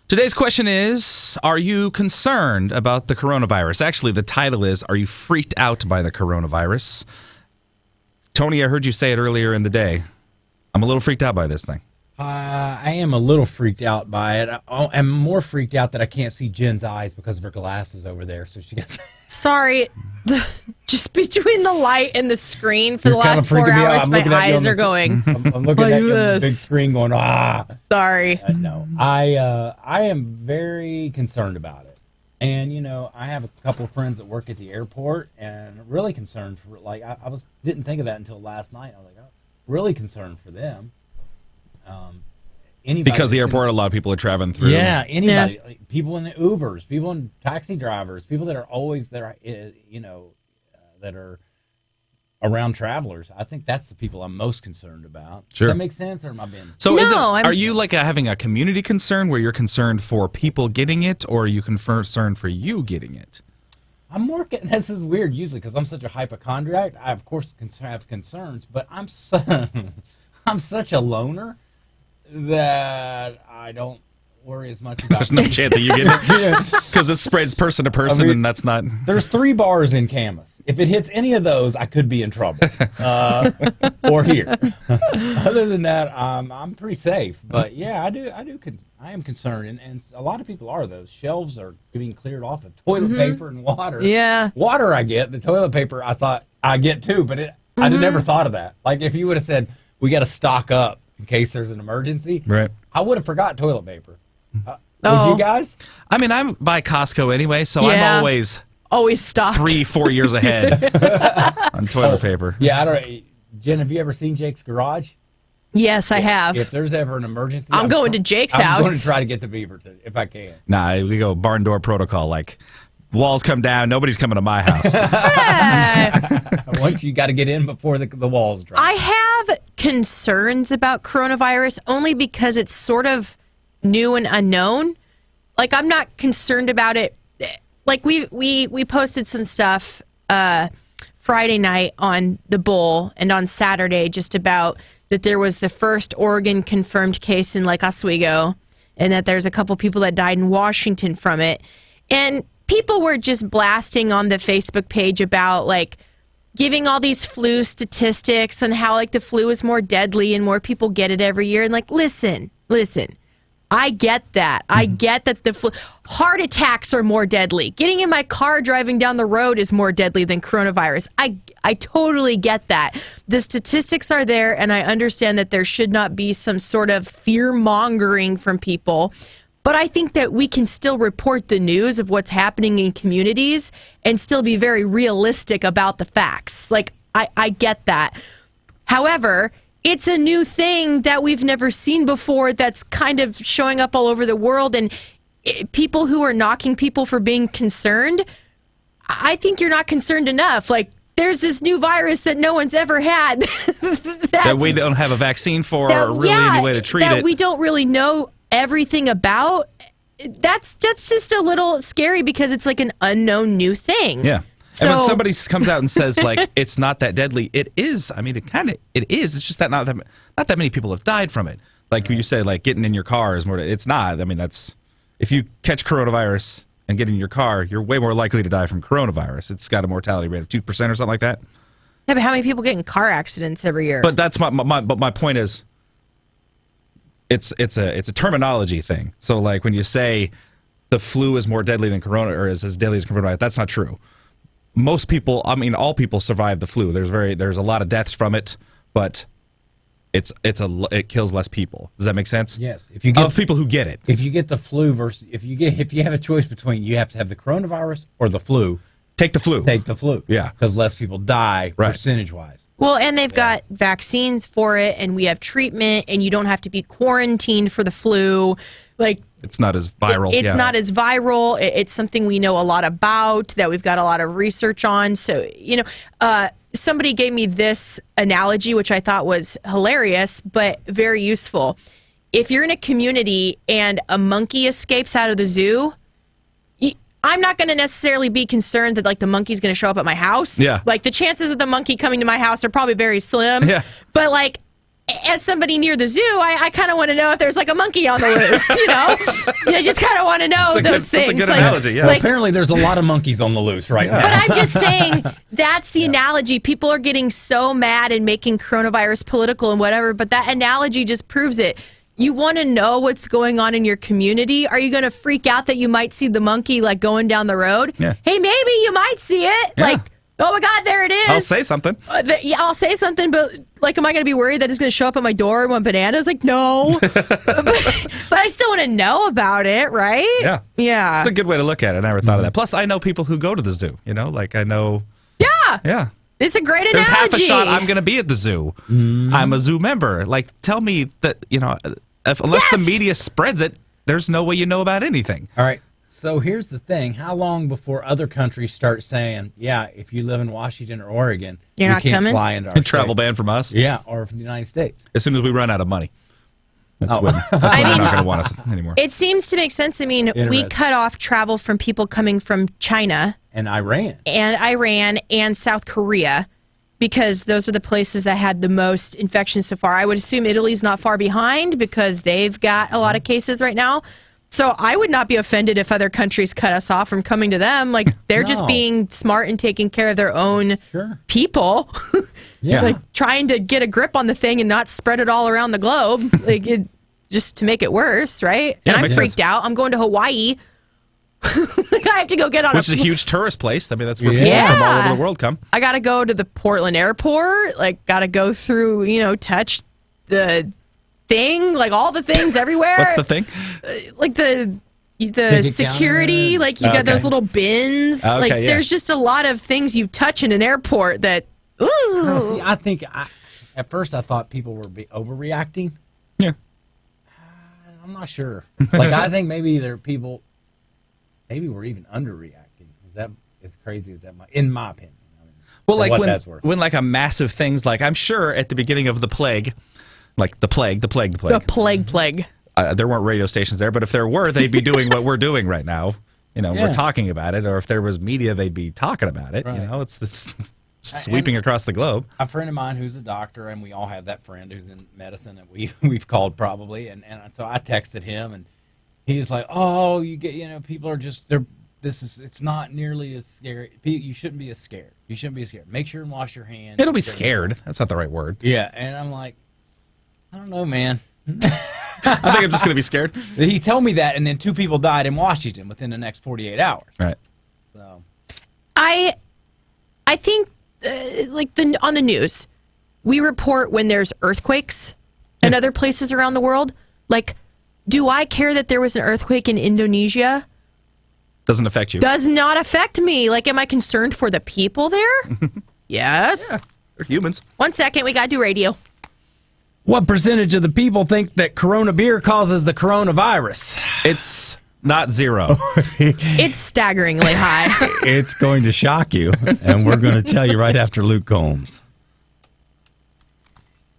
Today's question is, are you concerned about the coronavirus? Actually, the title is, are you freaked out by the coronavirus? Tony, I heard you say it earlier in the day. I'm a little freaked out by this thing. I am a little freaked out by it. I'm more freaked out that I can't see Jen's eyes because of her glasses over there. So she got. Sorry, just between the light and the screen for the last 4 hours, my eyes are going. I'm looking at you on the big screen, going Sorry. No, I am very concerned about it, and I have a couple of friends that work at the airport, and really concerned for I didn't think of that until last night. I was like, really concerned for them. Because the airport, a lot of people are traveling through. Yeah, anybody, like people in the Ubers, people in taxi drivers, people that are always there, that are around travelers. I think that's the people I'm most concerned about. Sure. Does that make sense, or am I being? So, are you having a community concern where you're concerned for people getting it, or are you concerned for you getting it? I'm more. This is weird usually because I'm such a hypochondriac. I of course have concerns, but I'm such a loner that I don't worry as much about. There's no chance of you getting it because it spreads person to person, and that's not. There's 3 bars in Camas. If it hits any of those, I could be in trouble, or here. Other than that, I'm pretty safe. But yeah, I am concerned, and a lot of people are. Those shelves are being cleared off of toilet paper and water. Yeah, water I get. The toilet paper I thought I get too, but I never thought of that. Like if you would have said we got to stock up in case there's an emergency, right? I would have forgot toilet paper. Would you guys? I mean, I'm by Costco anyway, so I'm always stocked 3-4 years ahead on toilet paper. Yeah, I don't. Jen, have you ever seen Jake's garage? Yes, I have. If there's ever an emergency, I'm going to Jake's house. I'm going to try to get to Beaverton if I can. Nah, we go barn door protocol. Like walls come down, nobody's coming to my house. Once you got to get in before the walls drop. I have concerns about coronavirus only because it's sort of new and unknown. Like I'm not concerned about it. Like we posted some stuff Friday night on the Bull and on Saturday just about that there was the first Oregon confirmed case in Lake Oswego and that there's a couple people that died in Washington from it. And people were just blasting on the Facebook page about giving all these flu statistics and how the flu is more deadly and more people get it every year. And listen, I get that. I get that the heart attacks are more deadly. Getting in my car driving down the road is more deadly than coronavirus. I totally get that. The statistics are there, and I understand that there should not be some sort of fear-mongering from people. But I think that we can still report the news of what's happening in communities and still be very realistic about the facts. I get that. However, it's a new thing that we've never seen before that's kind of showing up all over the world. And people who are knocking people for being concerned, I think you're not concerned enough. There's this new virus that no one's ever had. that we don't have a vaccine for or really any way to treat it. We don't really know everything about. That's just a little scary because it's an unknown new thing. Yeah. So, and when somebody comes out and says it's not that deadly, it is. I mean, it is. It's just that not that many people have died from it. You say, getting in your car is more. It's not. I mean, that's if you catch coronavirus and get in your car, you're way more likely to die from coronavirus. It's got a mortality rate of 2% or something like that. Yeah, but how many people get in car accidents every year? But that's my point is, it's a terminology thing. So when you say the flu is more deadly than corona or is as deadly as coronavirus, that's not true. Most people, I mean, all people survive the flu. There's a lot of deaths from it, but it kills less people. Does that make sense? Yes. If you get people who get it, if you get the flu versus if you have a choice between you have to have the coronavirus or the flu, take the flu. Take the flu. Yeah, because less people die percentage wise. Well, and they've got vaccines for it, and we have treatment, and you don't have to be quarantined for the flu. It's not as viral. It's not as viral. It's something we know a lot about, that we've got a lot of research on. So, somebody gave me this analogy, which I thought was hilarious, but very useful. If you're in a community and a monkey escapes out of the zoo, I'm not going to necessarily be concerned that the monkey's going to show up at my house. Yeah. The chances of the monkey coming to my house are probably very slim. Yeah. But as somebody near the zoo, I kind of want to know if there's like a monkey on the loose, you know? I just kind of want to know those things. That's a good like, analogy, yeah. like, Apparently, there's a lot of monkeys on the loose right now. but I'm just saying that's the analogy. People are getting so mad and making coronavirus political and whatever, but that analogy just proves it. You want to know what's going on in your community. Are you going to freak out that you might see the monkey like going down the road? Yeah. Hey, maybe you might see it. Yeah. Like, oh my God, there it is. I'll say something. Yeah, I'll say something, but like, am I going to be worried that it's going to show up at my door and want bananas? Like, no. but I still want to know about it, right? Yeah. Yeah. It's a good way to look at it. I never thought of that. Plus, I know people who go to the zoo, you know? Like, I know. Yeah. Yeah. It's a great There's analogy. half a shot I'm going to be at the zoo. I'm a zoo member. Like, tell me that, you know, unless the media spreads it, there's no way you know about anything. All right. So here's the thing. How long before other countries start saying, yeah, if you live in Washington or Oregon, You're you not can't coming? fly into our And travel state? ban from us. Yeah, or from the United States. As soon as we run out of money. That's Oh. when they're not going to want us anymore. It seems to make sense. I mean, we Interesting. cut off travel from people coming from China And Iran. and Iran and South Korea because those are the places that had the most infections so far. I would assume Italy's not far behind because they've got a lot of cases right now. So I would not be offended if other countries cut us off from coming to them. Like, they're just No. being smart and taking care of their own Sure. people. Yeah. Like, trying to get a grip on the thing and not spread it all around the globe. Like, just to make it worse, right? Yeah, And I'm makes freaked sense. out. I'm going to Hawaii. Like, I have to go get on Which a is a huge tourist place. I mean, that's where people Yeah. from all over the world come. I got to go to the Portland airport. Like, got to go through, touch the thing, like all the things everywhere. What's the thing? Like the Ticket security, counter. like you got Okay. those little bins. Okay, like yeah. there's just a lot of things you touch in an airport that. Ooh. See, I think at first I thought people were overreacting. Yeah. I'm not sure. Like, I think maybe there are people, maybe we're even underreacting. Is that as crazy as that might, in my opinion? I mean, Well, for like what when, that's worth. when like a massive thing's like, I'm sure at the beginning of the plague, like the plague. The plague. There weren't radio stations there, but if there were, they'd be doing what we're doing right now. You know, Yeah. we're talking about it, or if there was media, they'd be talking about it. Right. You know, it's sweeping across the globe. A friend of mine who's a doctor, and we all have that friend who's in medicine that we've called probably, and so I texted him, and he's like, "Oh, people are just it's not nearly as scary. You shouldn't be as scared. You shouldn't be as scared. Make sure and wash your hands. It'll be scared. That's not the right word. Yeah, and I'm like, I don't know, man. I think I'm just going to be scared. He told me that, and then 2 people died in Washington within the next 48 hours. Right. So I think on the news, we report when there's earthquakes in other places around the world. Like, do I care that there was an earthquake in Indonesia? Doesn't affect you. Does not affect me. Like, am I concerned for the people there? Yes. Yeah, they're humans. 1 second, we gotta do radio. what percentage of the people think that Corona beer causes the coronavirus? It's not 0. It's staggeringly high. It's going to shock you, and we're going to tell you right after Luke Combs.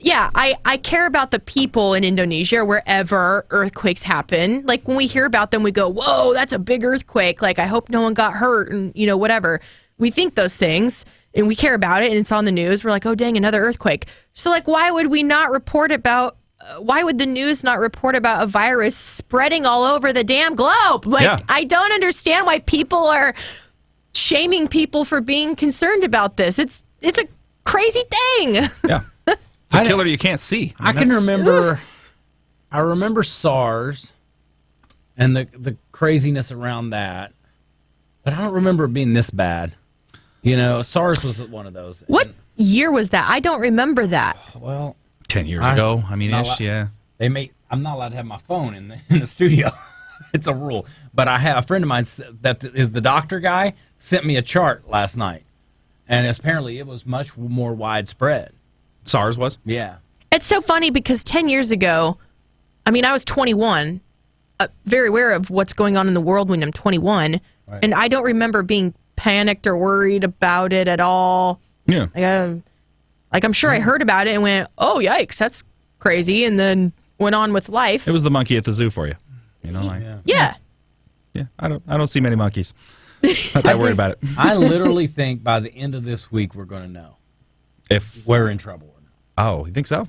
Yeah, I care about the people in Indonesia wherever earthquakes happen. Like, when we hear about them, we go, whoa, that's a big earthquake. Like, I hope no one got hurt and, whatever. We think those things and we care about it and it's on the news. We're like, oh, dang, another earthquake. So, like, why would we not report about, why would the news not report about a virus spreading all over the damn globe? Like, Yeah. I don't understand why people are shaming people for being concerned about this. It's a crazy thing. Yeah. It's a killer you can't see. I can remember. I remember SARS and the craziness around that, but I don't remember it being this bad. SARS was one of those. What year was that? I don't remember that. Well, 10 years ago. I mean, yeah. I'm not allowed to have my phone in the studio. It's a rule. But I have a friend of mine that is the doctor guy sent me a chart last night, and apparently it was much more widespread. SARS was? Yeah. It's so funny because 10 years ago, I mean, I was 21, very aware of what's going on in the world when I'm 21, Right. and I don't remember being panicked or worried about it at all. Yeah. Like, I'm sure I heard about it and went, oh, yikes, that's crazy, and then went on with life. It was the monkey at the zoo for you. Yeah. Yeah. I don't see many monkeys. Not that worried about it. I literally think by the end of this week we're going to know If we're in trouble or not. Oh, you think so?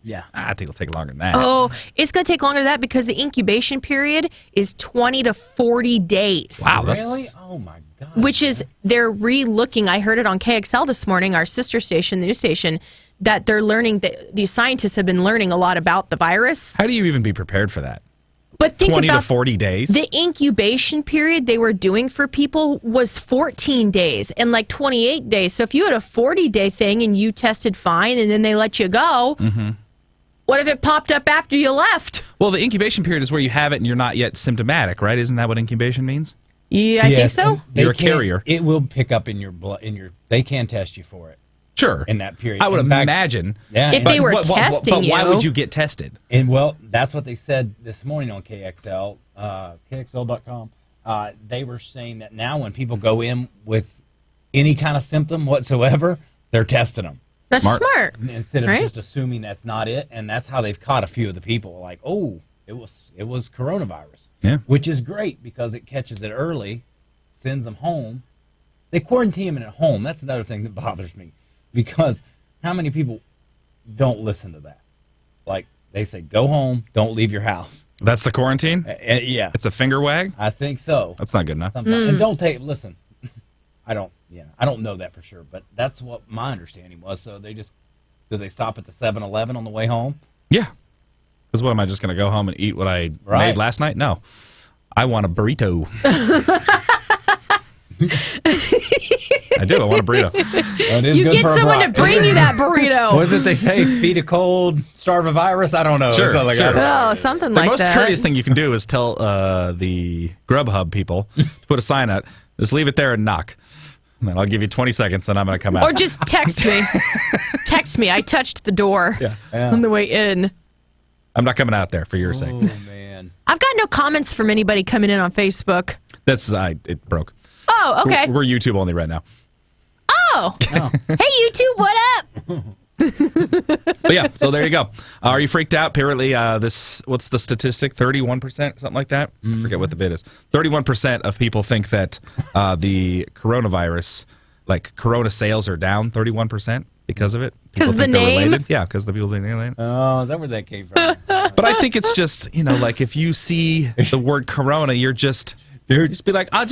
Yeah. I think it'll take longer than that. Oh, it's going to take longer than that because the incubation period is 20 to 40 days. Wow, Really? that's Oh my God. Which is, they're re-looking. I heard it on KXL this morning, our sister station, the news station, that they're learning, that these scientists have been learning a lot about the virus. how do you even be prepared for that? But think 20 about to 40 days. the incubation period they were doing for people was 14 days and like 28 days. So if you had a 40-day thing and you tested fine and then they let you go, what if it popped up after you left? Well, the incubation period is where you have it and you're not yet symptomatic, right? Isn't that what incubation means? Yeah, I think Yes, so. and they You're a can't- carrier. It will pick up in your blood. They can test you for it Sure. in that period. I would In fact, imagine. Yeah. If they were testing but why you- would you get tested? And well, that's what they said this morning on KXL, KXL.com. They were saying that now when people go in with any kind of symptom whatsoever, they're testing them That's Smart. smart. instead of Right? just assuming that's not it. And that's how they've caught a few of the people. Like, oh, it was coronavirus. Yeah. Which is great because it catches it early, sends them home. They quarantine them at home. That's another thing that bothers me because how many people don't listen to that? Like they say, go home, don't leave your house. That's the quarantine? Yeah, It's a finger wag? I think so. That's not good enough. Sometimes. And don't take. Listen, I don't know that for sure, but that's what my understanding was. So do they stop at the 7-Eleven on the way home? Yeah. Because what, am I just going to go home and eat what I Right. made last night? No. I want a burrito. I do. I want a burrito. It is You good get for a someone to block. bring you that burrito. What is it they say? Feed a cold, starve a virus? I don't know. Sure, Something like sure. that. Oh, something The like most that. courteous thing you can do is tell the Grubhub people to put a sign out. Just leave it there and knock. And then I'll give you 20 seconds and I'm going to come out. Or just text me. Text me. I touched the door Yeah. on the way in. I'm not coming out there for your sake. Oh man. I've got no comments from anybody coming in on Facebook. It broke. Oh, okay. We're YouTube only right now. Oh. Hey, YouTube, what up? But yeah, so there you go. Are you freaked out? Apparently, what's the statistic? 31%, something like that? I forget what the bid is. 31% of people think that the coronavirus, like corona sales are down 31% because of it. 'Cause People think the they're name? related. Yeah, because the people think they're related. Oh, is that where that came from? But I think it's just, like if you see the word corona, you're just be like, I'll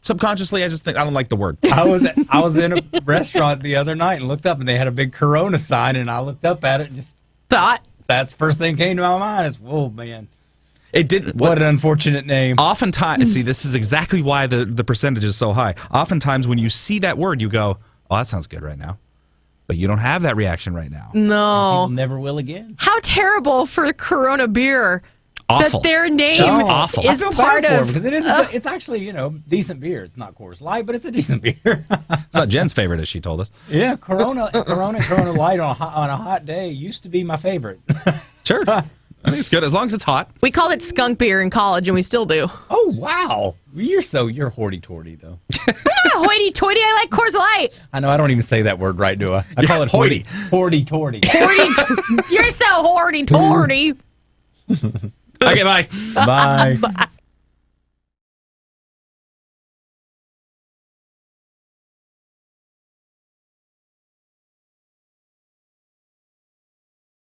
subconsciously, I just think I don't like the word. I was in a restaurant the other night and looked up and they had a big Corona sign and I looked up at it and just Thought. that's the first thing came to my mind is whoa man. It didn't. What an unfortunate name. Oftentimes, see, this is exactly why the percentage is so high. Oftentimes, when you see that word, you go, "Oh, that sounds good right now," but you don't have that reaction right now. No. People never will again. How terrible for Corona beer Awful. that their name Just awful. I is feel part bad for it of. because it is it's actually, decent beer. It's not Coors Light, but it's a decent beer. It's not Jen's favorite, as she told us. Yeah, Corona Light on a hot day used to be my favorite. Sure, I think it's good as long as it's hot. We called it skunk beer in college, and we still do. Oh wow, you're hoity-toity though. Hoity-toity, I like Coors Light. I know I don't even say that word right, do I? I call it hoity. hoity-toity. You're so hoity-toity. Okay, bye. Bye.